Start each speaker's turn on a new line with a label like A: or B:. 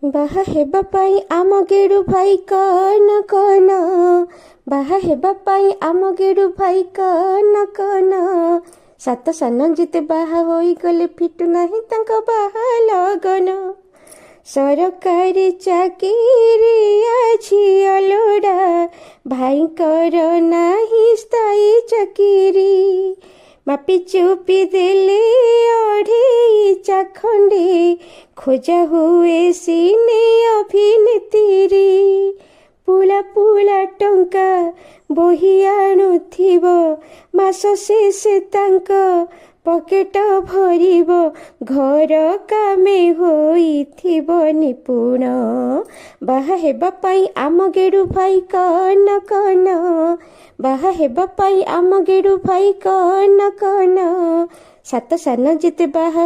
A: ବାହା ହେବା ପାଇଁ ଆମ ଗେଡୁ ଭାଇ କନ କନ, ବାହା ହେବା ପାଇଁ ଆମ ଗେଡୁ ଭାଇ କନ କନ। ସାତ ସାନ ଯେତେ ବାହା ହୋଇଗଲେ ଫିଟୁ ନାହିଁ ତାଙ୍କ ବାହା ଲଗନ। ସରକାରୀ ଚାକିରିଆ ଝିଅ ଲୋଡ଼ା, ଭାଇଙ୍କର ନାହିଁ ସ୍ଥାୟୀ ଚାକିରି। ମାପି ଚୁପି ଦେଲେ ଅଢ଼େଇ ଚାଖଣ୍ଡେ, ଖୋଜା ହୁଏ ସିନେ ଅଭିନେତ୍ରୀ। ପୁଳା ପୁଳା ଟଙ୍କା ବୋହି ଆଣୁଥିବ, ମାସ ଶେଷେ ତାଙ୍କ ପକେଟ ଭରିବ। ଘର କାମେ ହୋଇଥିବ ନିପୁଣ, ବାହା ହେବା ପାଇଁ ଆମ ଗେଡୁ ଭାଇ କନ କନ, ବାହା ହେବା ପାଇଁ ଆମ ଗେଡୁ ଭାଇ କନ କନ। ସାତ ସାନ ଯେତେ ବାହା